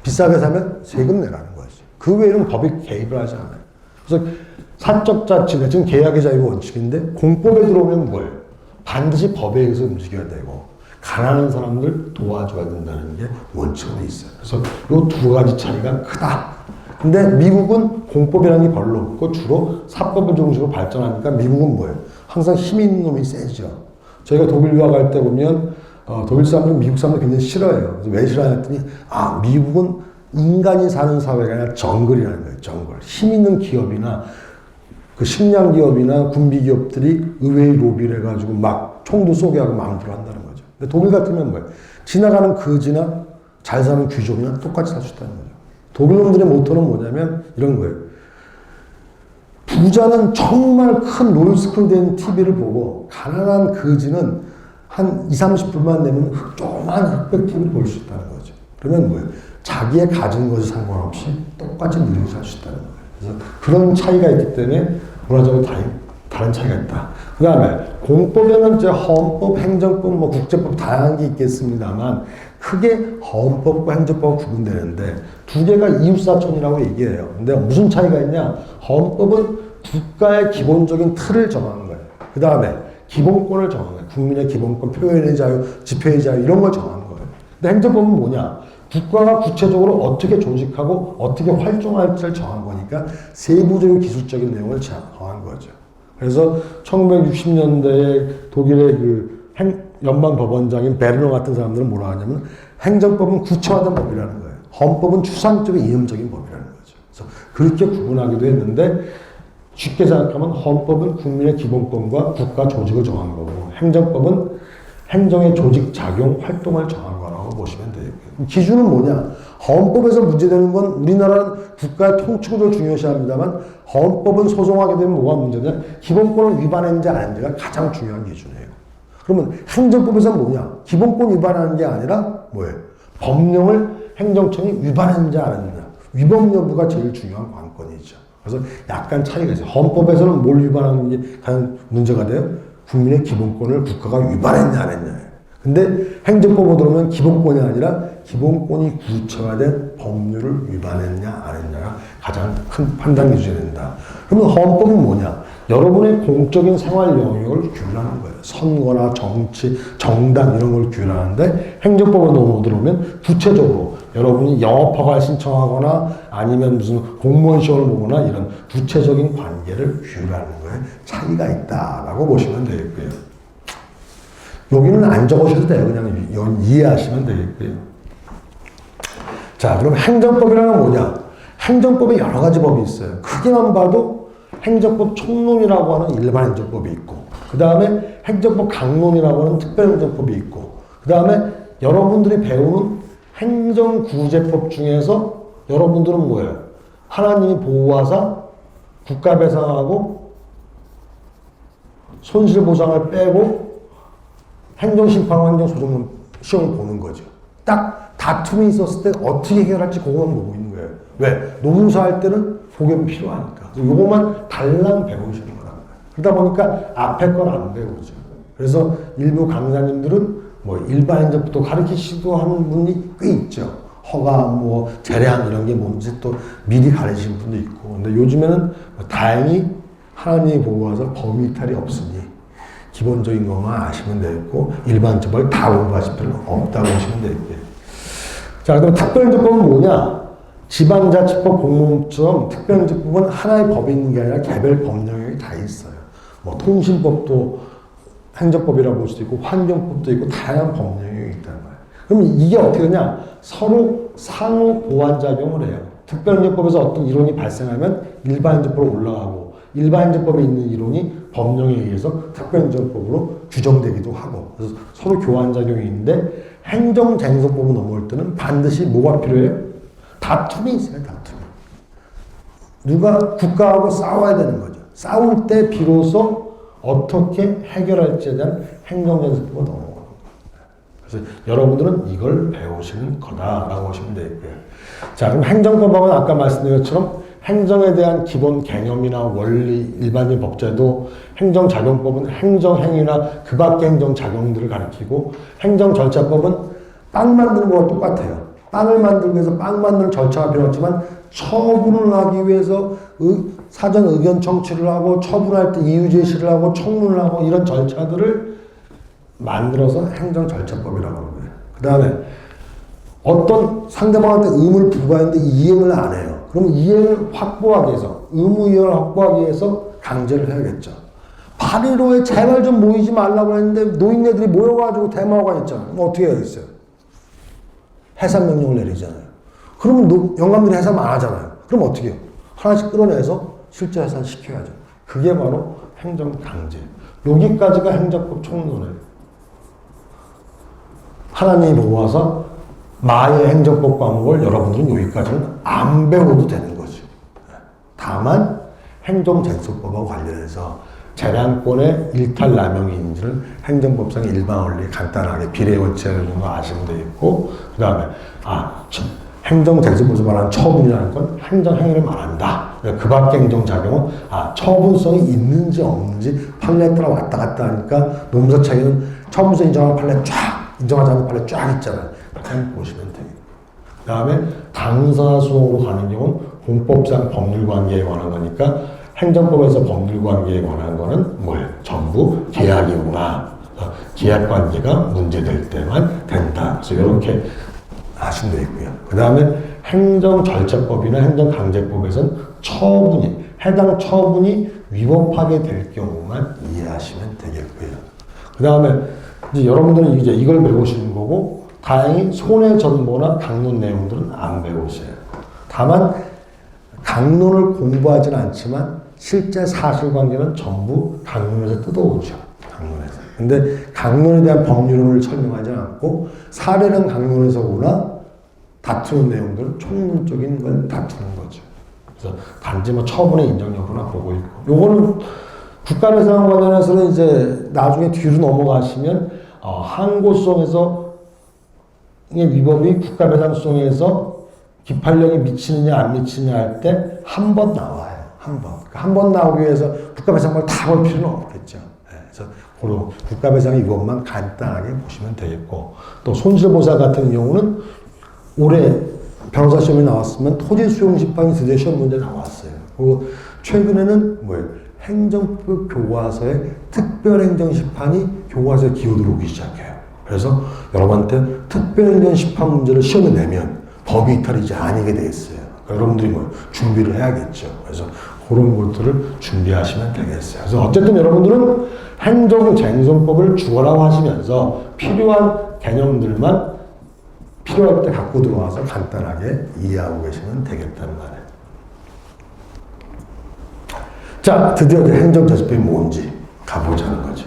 Speaker 1: 비싸게 사면 세금 내라는 거죠. 그 외에는 법이 개입을 하지 않아요. 그래서 사적 자치가 지금 계약의 자유가 원칙인데 공법에 들어오면 뭐예요? 반드시 법에 의해서 움직여야 되고 가난한 사람들 도와줘야 된다는 게 원칙으로 있어요. 그래서 이 두 가지 차이가 크다. 근데 미국은 공법이라는 게 별로 없고 주로 사법을 중심으로 발전하니까 미국은 뭐예요? 항상 힘 있는 놈이 세죠. 저희가 독일 유학할 때 보면 독일 사람들은 미국 사람들 굉장히 싫어해요. 그래서 왜 싫어하냐 했더니 미국은 인간이 사는 사회가 아니라 정글이라는 거예요. 정글. 힘 있는 기업이나 그 식량 기업이나 군비 기업들이 의회의 로비를 해가지고 막 총도 쏘게 하고 마음대로 한다는 거죠. 근데 독일 같으면 뭐예요? 지나가는 거지나 잘 사는 귀족이나 똑같이 살 수 있다는 거죠. 독일 놈들의 모토는 뭐냐면 이런 거예요. 부자는 정말 큰 롤스크린 된 TV를 보고 가난한 거지는 한 20, 30불만 내면 조그만 흑백 TV를 볼 수 있다는 거죠. 그러면 뭐예요? 자기의 가진 것이 상관없이 똑같이 누리고 살 수 있다는 거예요. 그래서 그런 차이가 있기 때문에 문화적으로 다른 차이가 있다. 그 다음에 공법에는 이제 헌법, 행정법, 뭐 국제법 다양한 게 있겠습니다만 크게 헌법과 행정법은 구분되는데 두 개가 이웃사촌이라고 얘기해요. 근데 무슨 차이가 있냐? 헌법은 국가의 기본적인 틀을 정하는 거예요. 그 다음에 기본권을 정하는 거예요. 국민의 기본권, 표현의 자유, 집회의 자유 이런 걸 정하는 거예요. 근데 행정법은 뭐냐? 국가가 구체적으로 어떻게 조직하고 어떻게 활동할지를 정한 거니까 세부적인 기술적인 내용을 정한 거죠. 그래서 1960년대에 독일의 그 연방법원장인 베르너 같은 사람들은 뭐라 하냐면 행정법은 구체화된 법이라는 거예요. 헌법은 추상적인 이념적인 법이라는 거죠. 그래서 그렇게 구분하기도 했는데 쉽게 생각하면 헌법은 국민의 기본권과 국가 조직을 정한 거고 행정법은 행정의 조직, 작용, 활동을 정한 거라고 보시면 되고요. 기준은 뭐냐? 헌법에서 문제되는 건 우리나라는 국가의 통치구조를 중요시합니다만 헌법은 소송하게 되면 뭐가 문제냐? 기본권을 위반했는지 안 했는지가 가장 중요한 기준이에요. 그러면 행정법에서는 뭐냐? 기본권 위반하는 게 아니라 뭐예요? 법령을 행정청이 위반했는지 안 했느냐? 위법 여부가 제일 중요한 관건이죠. 그래서 약간 차이가 있어요. 헌법에서는 뭘 위반하는 게 가장 문제가 돼요? 국민의 기본권을 국가가 위반했냐 안 했냐. 근데 행정법으로 들어오면 기본권이 아니라 기본권이 구체화된 법률을 위반했냐 안 했냐가 가장 큰 판단 기준이 된다. 그러면 헌법은 뭐냐? 여러분의 공적인 생활 영역을 규율하는 거예요. 선거나 정치, 정당 이런 걸 규율하는데 행정법으로 들어오면 구체적으로 여러분이 영업허가를 신청하거나 아니면 무슨 공무원 시험을 보거나 이런 구체적인 관계를 규율하는 거에 차이가 있다라고 보시면 되겠고요. 여기는 안 적으셔도 돼요. 그냥 이해하시면 되겠고요. 자, 그럼 행정법이라는 건 뭐냐? 행정법에 여러 가지 법이 있어요. 크게만 봐도 행정법 총론이라고 하는 일반 행정법이 있고 그 다음에 행정법 강론이라고 하는 특별 행정법이 있고 그 다음에 여러분들이 배우는 행정구제법 중에서 여러분들은 뭐예요? 하나님이 보호하사 국가배상하고 손실보상을 빼고 행정심판과 행정소송론 시험을 보는 거죠. 딱 다툼이 있었을 때 어떻게 해결할지 그것만 보고 있는 거예요. 왜? 노무사 할 때는 그게 필요하니까. 요것만 달랑 배우시는 거란 말이에요. 그러다 보니까 앞에 걸 안 배우죠. 그래서 일부 강사님들은 뭐 일반 행정법도 가르치시고 하는 분이 꽤 있죠. 허가, 뭐 재량 이런 게 뭔지 또 미리 가르치시는 분도 있고. 근데 요즘에는 다행히 하나님이 보고 와서 범위 이탈이 없으니 기본적인 것만 아시면 되겠고 일반 행정법을 다 공부하실 필요는 없다고 보시면 되겠고요. 자, 그럼 특별행정법은 뭐냐? 지방자치법 공무원처럼 특별행정법은 하나의 법이 있는 게 아니라 개별 법 영역이 다 있어요. 뭐 통신법도 행정법이라고 볼 수도 있고 환경법도 있고 다양한 법 영역이 있단 말이에요. 그럼 이게 어떻게 되냐? 서로 상호 보완작용을 해요. 특별행정법에서 어떤 이론이 발생하면 일반행정법으로 올라가고 일반행정법에 있는 이론이 법령에 의해서 특별행정법으로 규정되기도 하고 그래서 서로 교환작용이 있는데 행정쟁소법을 넘어올 때는 반드시 뭐가 필요해요? 다툼이 있어요. 다툼이. 누가 국가하고 싸워야 되는 거죠. 싸울 때 비로소 어떻게 해결할지에 대한 행정쟁소법을 넘어가는 거예요. 그래서 여러분들은 이걸 배우시는 거다라고 보시면 되겠고요. 자, 그럼 행정법하고는 아까 말씀드린 것처럼 행정에 대한 기본 개념이나 원리, 일반적인 법제도, 행정작용법은 행정행위나 그 밖의 행정작용들을 가리키고, 행정절차법은 빵 만드는 거와 똑같아요. 빵을 만들기 위해서 빵 만드는 절차가 필요 없지만, 처분을 하기 위해서 사전 의견 청취를 하고, 처분할 때 이유 제시를 하고, 청문을 하고, 이런 절차들을 만들어서 행정절차법이라고 하는 거예요. 그 다음에 어떤 상대방한테 의무를 부과했는데 이행을 안 해요. 그럼 이행을 확보하기 위해서, 의무 이행을 확보하기 위해서 강제를 해야겠죠. 8.15에 제발 좀 모이지 말라고 했는데 노인네들이 모여가지고 데모가 있잖아요. 그럼 어떻게 해야겠어요? 해산 명령을 내리잖아요. 그러면 영감들이 해산 안 하잖아요. 그럼 어떻게 해요? 하나씩 끌어내서 실제 해산 시켜야죠. 그게 바로 행정 강제. 여기까지가 행정법 총론이에요. 하나님이 보고 와서 마의 행정법 과목을 여러분들은 여기까지는 안 배워도 되는 거죠. 다만 행정쟁소법하고 관련해서 재량권의 일탈남용인지를 행정법상의 일반 원리 간단하게 비례 원칙을 좀 아시면 되겠고 그 다음에 행정쟁소법에서 말하는 처분이라는 건 행정행위를 말한다. 그 밖의 행정작용은 처분성이 있는지 없는지 판례에 따라 왔다 갔다 하니까 노무사 책에는 처분서 인정하는 판례 쫙 인정하지 않는 판례 쫙 있잖아요. 보시면 돼요. 그 다음에 당사 수용으로 가는 경우는 공법상 법률관계에 관한 거니까 행정법에서 법률관계에 관한 거는 뭐예요? 전부 계약이구나. 계약관계가 문제될 때만 된다. 그래서 이렇게 하시면 되고요. 그 다음에 행정절차법이나 행정강제법에서는 해당 처분이 위법하게 될 경우만 이해하시면 되겠고요. 그 다음에 이제 여러분들은 이제 이걸 배우시는 거고 다행히 손해전모나 강론 내용들은 안 배우세요. 다만 강론을 공부하지는 않지만 실제 사실관계는 전부 강론에서 뜯어오죠. 강론에서. 근데 강론에 대한 법률론을 설명하지 않고 사례는 강론에서 오나 다투는 내용들은 총론적인 걸 다투는 거죠. 그래서 단지 뭐 처분의 인정 여부나 보고 있고 요거는 국가배상 관련해서는 이제 나중에 뒤로 넘어가시면 항고소송에서 위법이 국가배상소송에서 기판령이 미치느냐 안 미치느냐 할 때 한 번 나와요. 한 번. 한 번 나오기 위해서 국가배상을 다 볼 필요는 없겠죠. 그래서 그런 국가배상의 위법만 간단하게 보시면 되겠고 또 손실보상 같은 경우는 올해 변호사 시험이 나왔으면 토지수용심판이 드디어 시험 문제 나왔어요. 그리고 최근에는 뭐예요? 행정법 교과서에 특별행정심판이 교과서에 기어 들어오기 시작해요. 그래서 여러분한테 특별행정심판 문제를 시험에 내면 법이 이탈이 이제 아니게 돼 있어요. 그러니까 여러분들이 뭐 준비를 해야겠죠. 그래서 그런 것들을 준비하시면 되겠어요. 그래서 어쨌든 여러분들은 행정쟁소법을 주어라고 하시면서 필요한 개념들만 필요할 때 갖고 들어와서 간단하게 이해하고 계시면 되겠다는 말이에요. 자, 드디어 이제 행정제소법이 뭔지 가보자는 거죠.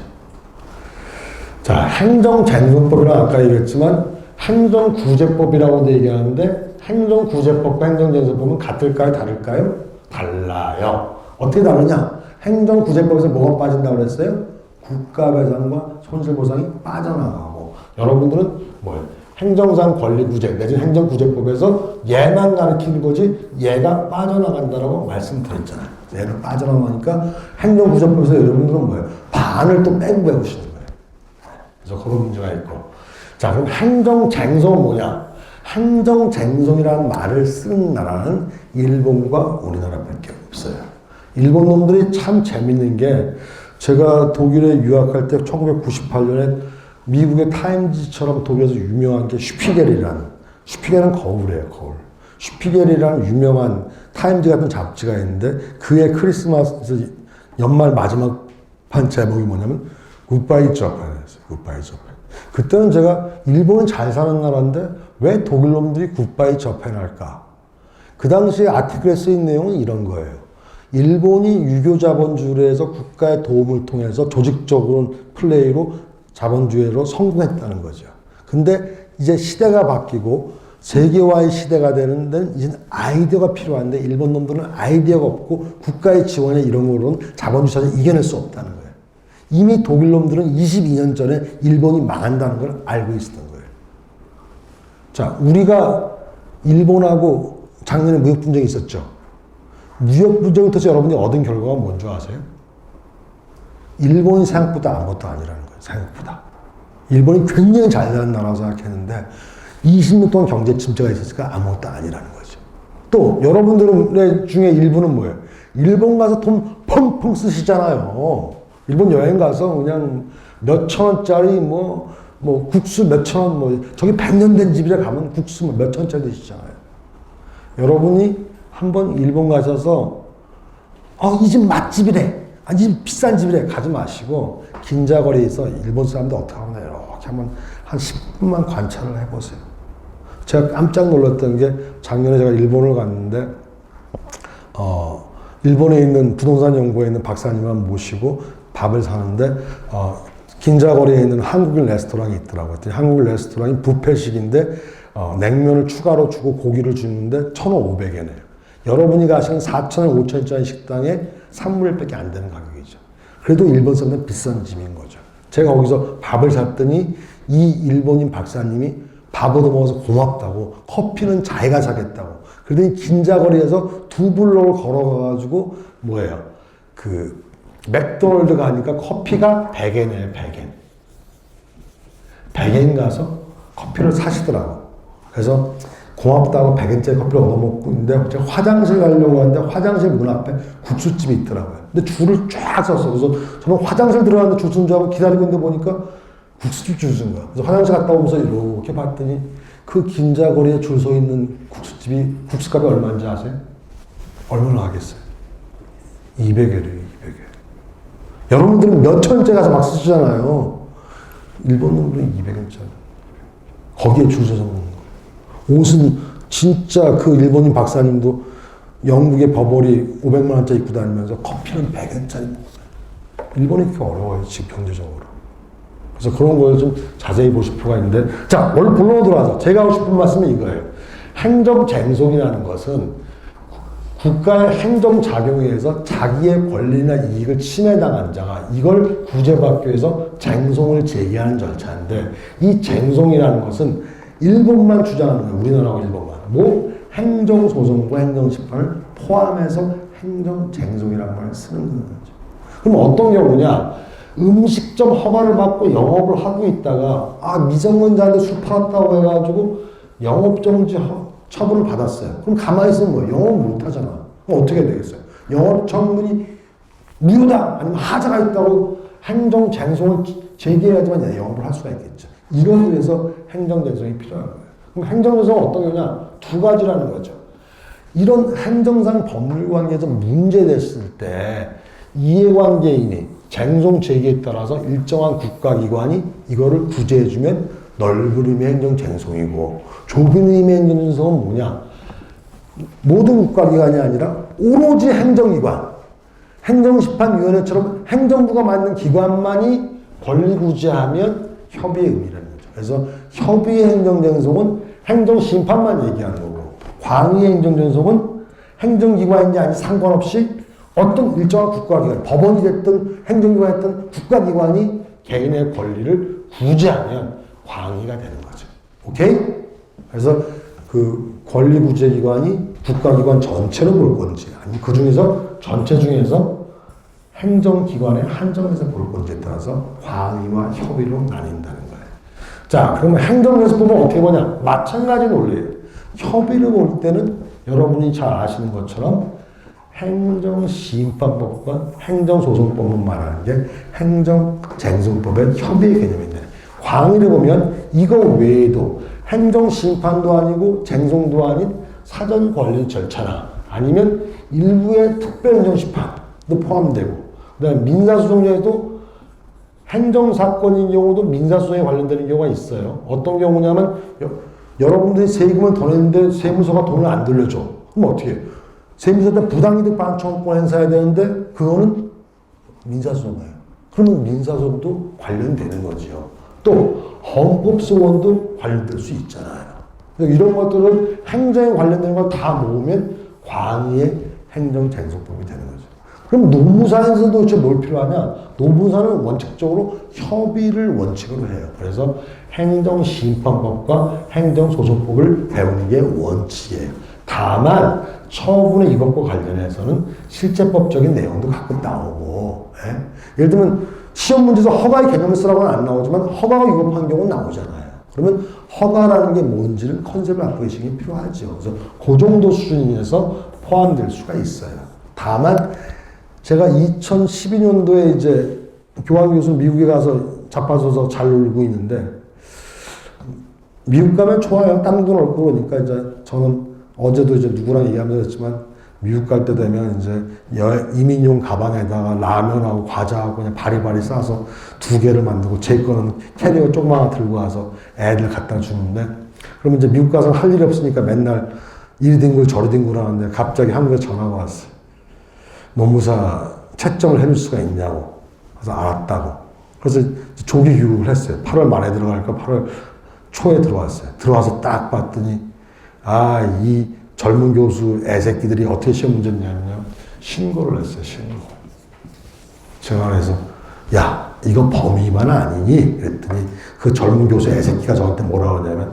Speaker 1: 자, 행정쟁소법이라고 아까 얘기했지만 행정구제법이라고도 얘기하는데 행정구제법과 행정쟁소법은 같을까요? 다를까요? 달라요. 어떻게 다르냐? 행정구제법에서 뭐가 빠진다고 그랬어요? 국가배상과 손실보상이 빠져나가고 여러분들은 뭐예요? 행정상 권리구제 내지는 행정구제법에서 얘만 가르치는 거지 얘가 빠져나간다라고 말씀드렸잖아요. 얘는 빠져나가니까 행정구제법에서 여러분들은 뭐예요? 반을 또 빼고 배우시는 거예요. 그래서 그런 문제가 있고 자 그럼 행정쟁성은 뭐냐? 행정쟁성이라는 말을 쓰는 나라는 일본과 우리나라밖에 없어요. 일본 놈들이 참 재밌는 게 제가 독일에 유학할 때 1998년에 미국의 타임지처럼 독일에서 유명한 게 슈피겔은 거울이에요, 거울. 슈피겔이라는 유명한 타임지 같은 잡지가 있는데 그의 크리스마스 연말 마지막 판 제목이 뭐냐면 굿바이 저판이었어요. 굿바이 저판. 그때는 제가 일본은 잘 사는 나라인데 왜 독일 놈들이 굿바이 저판 할까? 그 당시에 아티클에 쓰인 내용은 이런 거예요. 일본이 유교 자본주의에서 국가의 도움을 통해서 조직적으로 플레이로 자본주의로 성공했다는 거죠. 근데 이제 시대가 바뀌고 세계화의 시대가 되는 데는 이제 아이디어가 필요한데 일본 놈들은 아이디어가 없고 국가의 지원에 이런 거로는 자본주의를 이겨낼 수 없다는 거예요. 이미 독일 놈들은 22년 전에 일본이 망한다는 걸 알고 있었던 거예요. 자, 우리가 일본하고 작년에 무역 분쟁이 있었죠. 무역 분쟁을 통해서 여러분이 얻은 결과가 뭔지 아세요? 일본이 생각보다 아무것도 아니라는 거예요. 생각보다. 일본이 굉장히 잘 사는 나라라고 생각했는데 20년 동안 경제 침체가 있었으니까 아무것도 아니라는 거죠. 또 여러분들 중에 일부는 뭐예요? 일본 가서 돈 펑펑 쓰시잖아요. 일본 여행 가서 그냥 몇천 원짜리 뭐 국수 몇천 원 저기 100년 된 집이라 가면 국수 몇천 원짜리 드시잖아요. 여러분이 한번 일본 가셔서 이 집 맛집이래. 이 집 비싼 집이래. 가지 마시고 긴자거리에서 일본 사람들 어떻게 하나 이렇게 한번 한 10분만 관찰을 해보세요. 제가 깜짝 놀랐던 게 작년에 제가 일본을 갔는데 일본에 있는 부동산 연구에 있는 박사님을 모시고 밥을 사는데 긴자거리에 있는 한국인 레스토랑이 있더라고요. 한국인 레스토랑이 뷔페식인데 냉면을 추가로 주고 고기를 주는데 1,500엔이에요. 여러분이 가시는 4,000원, 5,000원짜리 식당에 3분의 1밖에 안 되는 가격이죠. 그래도 일본 사람들은 비싼 집인 거죠. 제가 거기서 밥을 샀더니 이 일본인 박사님이 밥 얻어먹어서 고맙다고 커피는 자기가 사겠다고 그러더니 긴자거리에서 2블록을 걸어가가지고 뭐예요? 맥도날드 가니까 커피가 100엔이에요. 100엔. 100엔 가서 커피를 사시더라고. 그래서 고맙다고 100엔짜리 커피를 얻어먹고 있는데 제가 화장실 가려고 하는데 화장실 문 앞에 국수집이 있더라고요. 근데 줄을 쫙 섰어요. 그래서 저는 화장실 들어가는데 줄 쓴 줄 알고 기다리고 있는데 보니까 국수집 줄 쓴 거야. 그래서 화장실 갔다 오면서 이렇게 봤더니 그 긴자거리에 줄 서 있는 국수집이 국수값이 얼마인지 아세요? 얼마나 하겠어요? 200엔이에요. 200엔. 여러분들은 몇 천원짜리 가서 막 쓰시잖아요. 일본 놈들은 200엔짜리. 거기에 줄 서서 먹는 거예요. 옷은 진짜 그 일본인 박사님도 영국의 버버리 500만 원짜리 입고 다니면서 커피는 100엔짜리 먹어요. 일본이 그렇게 어려워요. 지금 경제적으로. 그래서 그런 거를 좀 자세히 보실 필요가 있는데 자, 원래 본론으로 들어와서 제가 하고 싶은 말씀은 이거예요. 행정쟁송이라는 것은 국가의 행정작용에 의해서 자기의 권리나 이익을 침해당한 자가 이걸 구제받기 위해서 쟁송을 제기하는 절차인데 이 쟁송이라는 것은 일본만 주장하는 거예요. 우리나라하고 일본만. 행정소송과 행정심판을 포함해서 행정쟁송이라는 말을 쓰는 거죠. 그럼 어떤 경우냐? 음식점 허가를 받고 영업을 하고 있다가 미성년자한테 술 팔았다고 해가지고 영업정지 처분을 받았어요. 그럼 가만히 있으면 뭐예요? 영업 못 하잖아. 그럼 어떻게 되겠어요? 영업청문이 무효다 아니면 하자가 있다고 행정쟁송을 제기해야지만 영업을 할 수가 있겠죠. 이런 위해서 행정쟁송이 필요한 거예요. 그럼 행정쟁송은 어떤 거냐? 두 가지라는 거죠. 이런 행정상 법률 관계에서 문제됐을 때 이해관계인이 쟁송 제기에 따라서 일정한 국가기관이 이거를 구제해주면 넓은 의미의 행정쟁송이고 좁은 의미의 행정쟁송은 뭐냐? 모든 국가기관이 아니라 오로지 행정기관, 행정심판위원회처럼 행정부가 만든 기관만이 권리구제하면 협의의 의미라는 거죠. 그래서 협의의 행정쟁송은 행정심판만 얘기하는 거고 광의의 행정쟁송은 행정기관인지 아닌지 상관없이 어떤 일정한 국가기관, 법원이 됐든 행정기관이 됐든 국가기관이 개인의 권리를 구제하면 광의가 되는 거죠. 오케이? 그래서 그 권리구제기관이 국가기관 전체를 볼 건지 아니면 그 중에서 전체 중에서 행정기관에 한정해서 볼 건지에 따라서 광의와 협의로 나뉜다는 거예요. 자, 그러면 행정제도법은 어떻게 보냐? 마찬가지 논리예요. 협의를 볼 때는 여러분이 잘 아시는 것처럼 행정심판법과 행정소송법만 말하는 게 행정쟁송법의 협의의 개념인데 광의를 보면 이거 외에도 행정심판도 아니고 쟁송도 아닌 사전권리 절차나 아니면 일부의 특별행정심판도 포함되고 그 다음에 민사소송에도 행정사건인 경우도 민사소송에 관련되는 경우가 있어요. 어떤 경우냐면 여러분들이 세금을 더 냈는데 세무서가 돈을 안 돌려줘. 그럼 어떻게 해요? 세무서한테 부당이득 반환청구권 행사해야 되는데 그거는 민사소송이에요. 그러면 민사소송도 관련되는 거지요. 또 헌법소원도 관련될 수 있잖아요. 이런 것들을 행정에 관련되는 걸 다 모으면 광의의 행정쟁송법이 되는 거죠. 그럼 노무사에서 도대체 뭘 필요하냐? 노무사는 원칙적으로 협의를 원칙으로 해요. 그래서 행정심판법과 행정소송법을 배우는 게 원칙이에요. 다만 처분의 이것과 관련해서는 실제법적인 내용도 가끔 나오고 예를 들면 시험 문제에서 허가의 개념을 쓰라고는 안 나오지만 허가가 위법한 경우는 나오잖아요. 그러면 허가라는 게 뭔지를 컨셉을 갖고 계시는 게 필요하죠. 그래서 그 정도 수준에서 포함될 수가 있어요. 다만 제가 2012년도에 이제 교환 교수 미국에 가서 자빠져서 잘 놀고 있는데 미국 가면 좋아요. 땅 돈 없고 그러니까 이제 저는 어제도 이제 누구랑 얘기하면서 했지만 미국 갈 때 되면 이제 이민용 가방에다가 라면하고 과자하고 그냥 바리바리 싸서 2개를 만들고 제 거는 캐리어 조그마한 들고 와서 애들 갖다 주는데 그러면 이제 미국 가서 할 일이 없으니까 맨날 이리 뒹굴 저리 뒹굴 하는데 갑자기 한국에 전화가 왔어요. 노무사 채점을 해줄 수가 있냐고. 그래서 알았다고. 그래서 조기 교육을 했어요. 8월 말에 들어갈까 8월 초에 들어왔어요. 들어와서 딱 봤더니 이 젊은 교수 애새끼들이 어떻게 시험 문제 냈냐면 신고를 했어요. 신고. 전화해서 야 이거 범위 위반 아니니? 그랬더니 그 젊은 교수 애새끼가 저한테 뭐라고 하냐면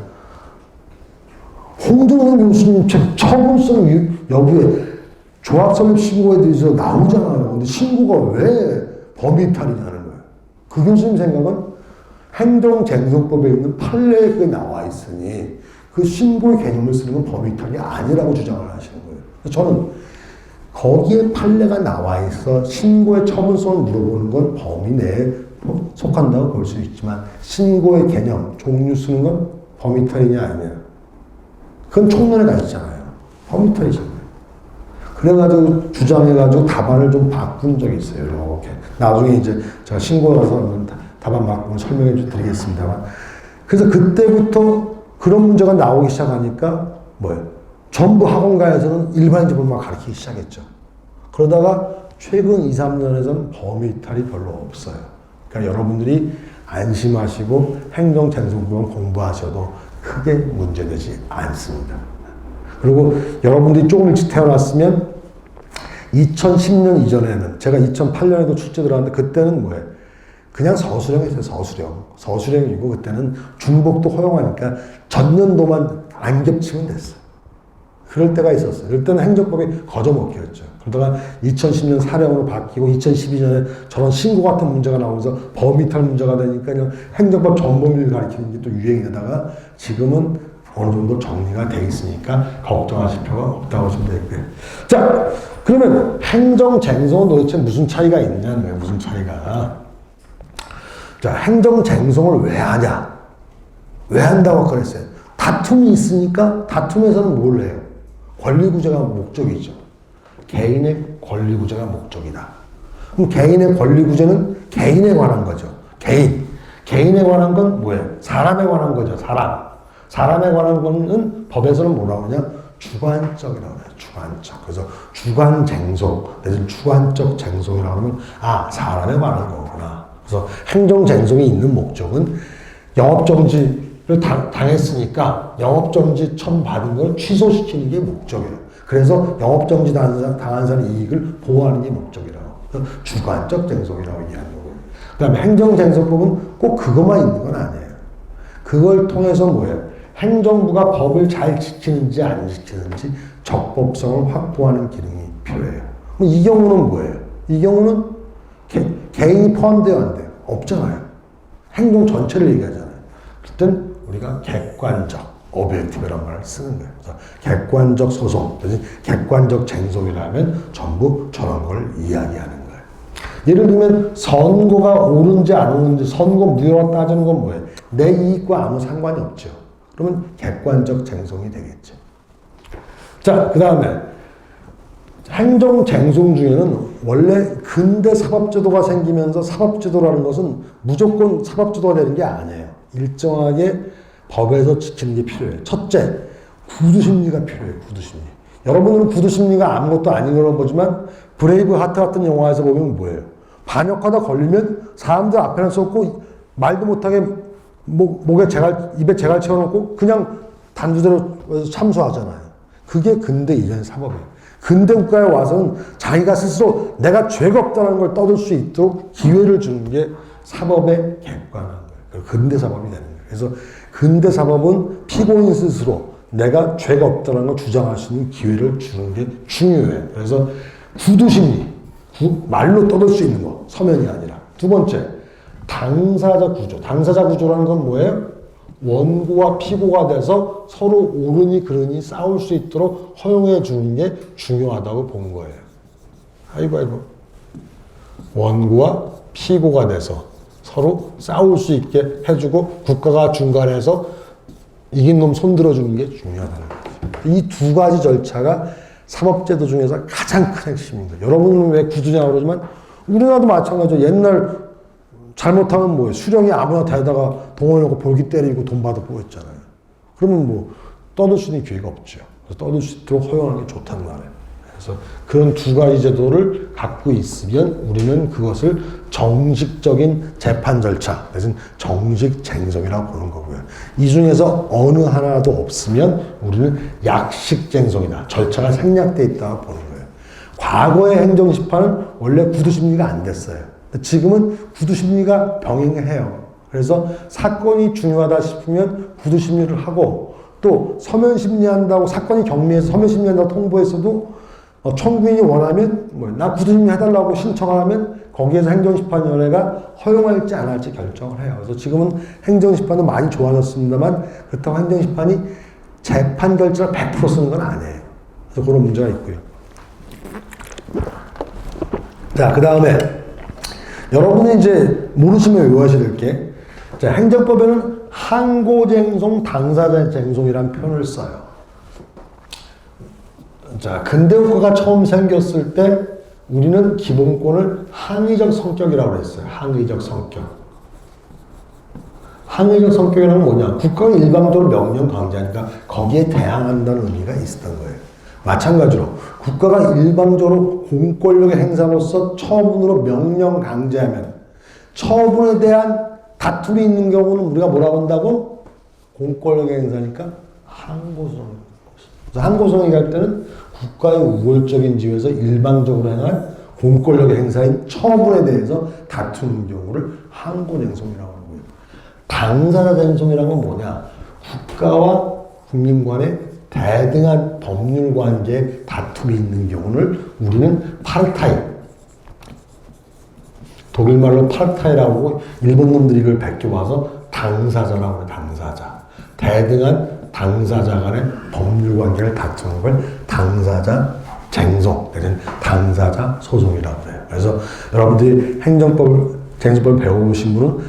Speaker 1: 홍준호 교수님 처분성 여부에 조합설립 신고에 대해서 나오잖아요. 근데 신고가 왜 범위 이탈이냐는 거예요. 그 교수님 생각은 행정쟁송법에 있는 판례에 그게 나와 있으니 그 신고의 개념을 쓰는 건 범위 이탈이 아니라고 주장을 하시는 거예요. 저는 거기에 판례가 나와 있어 신고의 처분성을 물어보는 건 범위 내에 속한다고 볼 수 있지만 신고의 개념, 종류 쓰는 건 범위 이탈이냐 아니냐. 그건 총론에 가 있잖아요. 범위 이탈이잖아요. 그래가지고 주장해가지고 답안을 좀 바꾼 적이 있어요. 이렇게. 나중에 이제 제가 신고라서 답안 바꾸면 설명해 드리겠습니다만. 그래서 그때부터 그런 문제가 나오기 시작하니까 뭐예요? 전부 학원가에서는 일반적으로만 가르치기 시작했죠. 그러다가 최근 2, 3년에서는 범위 이탈이 별로 없어요. 그러니까 여러분들이 안심하시고 행정쟁송법만 공부하셔도 크게 문제되지 않습니다. 그리고 여러분들이 조금 일찍 태어났으면 2010년 이전에는 제가 2008년에도 출제 들어갔는데 그때는 뭐예요? 그냥 서술형이었어요. 서술형이고 그때는 중복도 허용하니까 전년도만 안 겹치면 됐어요. 그럴 때가 있었어요. 그럴 때는 행정법이 거저먹기였죠. 그러다가 2010년 사령으로 바뀌고 2012년에 저런 신고 같은 문제가 나오면서 범위탈 문제가 되니까 그냥 행정법 전범위를 가리키는 게 또 유행이 되다가 지금은 어느 정도 정리가 돼 있으니까 걱정하실 필요가 없다고 보시면 되고요. 자, 그러면 행정쟁송은 도대체 무슨 차이가 있냐는 거예요. 무슨 차이가. 자, 행정쟁송을 왜 하냐? 왜 한다고 그랬어요? 다툼이 있으니까 다툼에서는 뭘 해요? 권리구제가 목적이죠. 개인의 권리구제가 목적이다. 그럼 개인의 권리구제는 개인에 관한 거죠. 개인에 관한 건 뭐예요? 사람에 관한 거죠. 사람에 관한 거는 법에서는 뭐라고 하냐? 주관적이라고 해요. 주관적. 그래서 주관쟁송, 내지는 주관적 쟁송이라고 하면 사람에 관한 거구나. 그래서 행정쟁송이 있는 목적은 영업정지를 당했으니까 영업정지 처분 받은 걸 취소시키는 게 목적이에요. 그래서 영업정지 당한 사람의 이익을 보호하는 게 목적이라고. 그래서 주관적 쟁송이라고 얘기하는 거고요. 그 다음에 행정쟁송법은 꼭 그것만 있는 건 아니에요. 그걸 통해서 뭐예요? 행정부가 법을 잘 지키는지 안 지키는지 적법성을 확보하는 기능이 필요해요. 이 경우는 뭐예요? 이 경우는 개인이 포함되어 안 돼요. 없잖아요. 행동 전체를 얘기하잖아요. 그땐 우리가 객관적, 오비젝티브라는 말을 쓰는 거예요. 그래서 객관적 소송, 대신 객관적 쟁송이라면 전부 저런 걸 이야기하는 거예요. 예를 들면 선고가 옳은지 안 옳은지 선고 무효가 따지는 건 뭐예요? 내 이익과 아무 상관이 없죠. 그러면 객관적 쟁송이 되겠죠. 자, 그 다음에 행정쟁송 중에는 원래 근대 사법제도가 생기면서 사법제도라는 것은 무조건 사법제도가 되는 게 아니에요. 일정하게 법에서 지키는 게 필요해요. 첫째, 구두심리가 필요해요. 구두심리. 여러분들은 구두심리가 아무것도 아닌 걸로 보지만 브레이브 하트 같은 영화에서 보면 뭐예요? 반역하다 걸리면 사람들 앞에는 쏟고 말도 못하게 입에 재갈 채워놓고 그냥 단두대로 참수하잖아요. 그게 근대 이전의 사법이에요. 근대 국가에 와서는 자기가 스스로 내가 죄가 없다는 걸 떠들 수 있도록 기회를 주는 게 사법의 객관한 거예요. 근대 사법이 되는 거예요. 그래서 근대 사법은 피고인 스스로 내가 죄가 없다는 걸 주장할 수 있는 기회를 주는 게 중요해요. 그래서 구두심리, 말로 떠들 수 있는 거, 서면이 아니라. 두 번째, 당사자 구조. 당사자 구조라는 건 뭐예요? 원고와 피고가 돼서 서로 옳으니 그르니 싸울 수 있도록 허용해 주는 게 중요하다고 본 거예요. 아이고. 원고와 피고가 돼서 서로 싸울 수 있게 해주고 국가가 중간에서 이긴 놈 손들어주는 게 중요하다는 거죠. 이 두 가지 절차가 사법제도 중에서 가장 큰 핵심입니다. 여러분은 왜 구두냐고 그러지만 우리나라도 마찬가지죠. 옛날 잘못하면 뭐예요? 수령이 아무나 대다가 동원하고 볼기 때리고 돈 받아보고 했잖아요. 그러면 뭐 떠들 수 있는 기회가 없죠. 그래서 떠들 수 있도록 허용하는 게 좋다는 말이에요. 그래서 그런 두 가지 제도를 갖고 있으면 우리는 그것을 정식적인 재판 절차, 대신 정식 쟁송이라고 보는 거고요. 이 중에서 어느 하나도 없으면 우리는 약식 쟁송이다. 절차가 생략되어 있다고 보는 거예요. 과거의 행정심판은 원래 구두심리가 안 됐어요. 지금은 구두심리가 병행을 해요. 그래서 사건이 중요하다 싶으면 구두심리를 하고 또 서면심리 한다고 사건이 경미해서 서면심리 한다고 통보했어도 청구인이 원하면 나 구두심리 해달라고 신청하면 거기에서 행정심판위원회가 허용할지 안 할지 결정을 해요. 그래서 지금은 행정심판도 많이 좋아졌습니다만 그렇다고 행정심판이 재판 결정을 100% 쓰는 건 아니에요. 그래서 그런 문제가 있고요. 자, 그 다음에 여러분이 이제 모르시면 외워하셔야 될 게, 자, 행정법에는 항고쟁송, 당사자쟁송이라는 표현을 써요. 자, 근대국가가 처음 생겼을 때 우리는 기본권을 항의적 성격이라고 했어요. 항의적 성격. 항의적 성격이라는 건 뭐냐? 국가가 일방적으로 명령 강제하니까 거기에 대항한다는 의미가 있었던 거예요. 마찬가지로 국가가 일방적으로 공권력의 행사로서 처분으로 명령 강제하면 처분에 대한 다툼이 있는 경우는 우리가 뭐라고 한다고? 공권력의 행사니까 항고소송. 그래서 항고소송이 갈 때는 국가의 우월적인 지위에서 일방적으로 행한 공권력의 행사인 처분에 대해서 다투는 경우를 항고쟁송이라고 하고요. 당사자쟁송이라는 건 뭐냐? 국가와 국민 간의 대등한 법률 관계에 다툼이 있는 경우를 우리는 파르타이, 독일말로 파르타이라고 하고 일본 놈들이 이걸 베껴와서 당사자라고 해요. 당사자. 대등한 당사자 간의 법률 관계를 다투는 걸 당사자 쟁송, 내지는 당사자 소송이라고 해요. 그래서 여러분들이 쟁송법을 배워보신 분은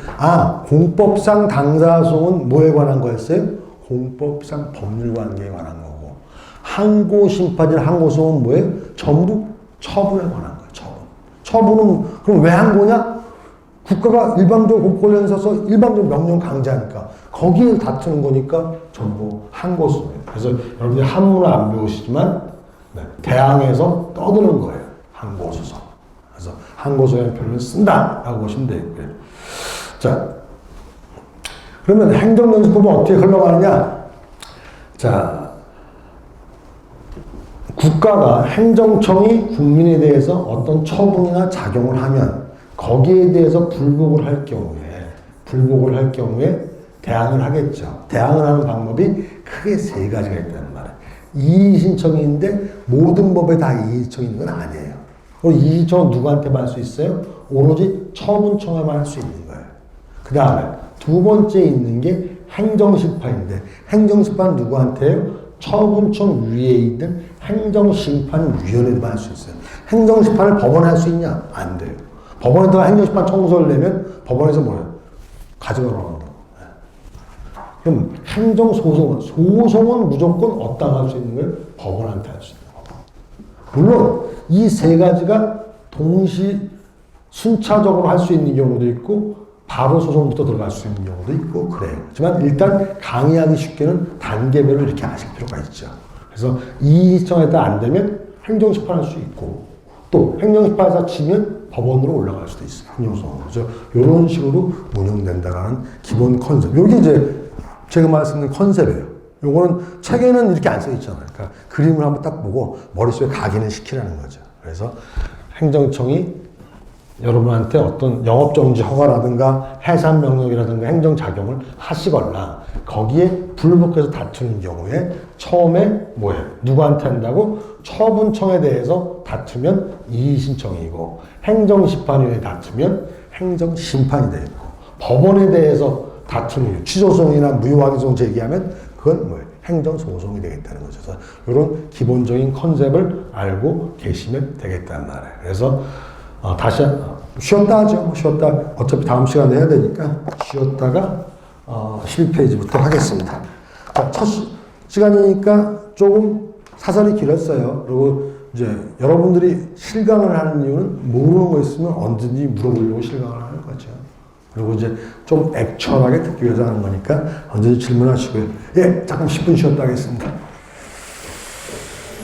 Speaker 1: 공법상 당사자 소송은 뭐에 관한 거였어요? 공법상 법률관계에 관한 거고, 항고심판이나 항고소송은 뭐예요? 전부 처분에 관한 거예요. 처분은 그럼 왜 항고냐? 국가가 일방적으로 공권력 써서 일방적으로 명령 강제하니까 거기에 다투는 거니까 전부 항고소송이에요. 그래서 여러분들이 한문을 안 배우시지만 대항해서 떠드는 거예요. 항고소송. 그래서 항고소송이라는 표현을 쓴다라고 보시면 되겠고요. 자, 그러면 행정연수법은 어떻게 흘러가느냐? 자, 국가가 행정청이 국민에 대해서 어떤 처분이나 작용을 하면 거기에 대해서 불복을 할 경우에 대항을 하겠죠. 대항을 하는 방법이 크게 세 가지가 있다는 말이에요. 이의 신청인데 모든 법에 다 이의 신청이 있는 건 아니에요. 그리고 이의 신청은 누구한테만 할 수 있어요? 오로지 처분청에만 할 수 있는 거예요. 그 다음에 두 번째 있는 게 행정심판인데 행정심판은 누구한테요? 처분청 위에 있는 행정심판위원회에만 할 수 있어요. 행정심판을 법원에 할 수 있냐? 안 돼요. 법원에다가 행정심판 청구서를 내면 법원에서 뭐예요? 가져가라고 한다고. 그럼 소송은 무조건 어디다가 할 수 있는 거예요? 법원한테 할 수 있는 거예요. 물론 이 세 가지가 동시 순차적으로 할 수 있는 경우도 있고 바로 소송부터 들어갈 수 있는 경우도 있고 그래요. 하지만 일단 강의하기 쉽게는 단계별로 이렇게 아실 필요가 있죠. 그래서 이 시청에 따라 안 되면 행정심판할 수 있고 또 행정심판에서 치면 법원으로 올라갈 수도 있어요. 행정소송. 그래서 이런 식으로 운영된다는 기본 컨셉. 여기 이제 제가 말씀드린 컨셉이에요. 요거는 책에는 이렇게 안 써 있잖아요. 그러니까 그림을 한번 딱 보고 머릿속에 각인을 시키라는 거죠. 그래서 행정청이 여러분한테 어떤 영업정지 허가라든가 해산명령이라든가 행정작용을 하시거나 거기에 불복해서 다투는 경우에 처음에 뭐예요? 누구한테 한다고? 처분청에 대해서 다투면 이의신청이고 행정심판위에 다투면 행정심판이 되고 법원에 대해서 다투는 취소소송이나 무효확인소송 제기하면 그건 뭐예요? 행정소송이 되겠다는 거죠. 그래서 이런 기본적인 컨셉을 알고 계시면 되겠다는 말이에요. 그래서 다시 쉬었다 하죠. 쉬었다 어차피 다음 시간에 해야 되니까 쉬었다가 12페이지부터 하겠습니다. 첫 시간이니까 조금 사설이 길었어요. 그리고 이제 여러분들이 실강을 하는 이유는 모르는 거 있으면 언제든지 물어보려고 실강을 하는 거죠. 그리고 이제 좀 액츄얼하게 듣기 위해서 하는 거니까 언제든지 질문하시고요. 예, 잠깐 10분 쉬었다 하겠습니다.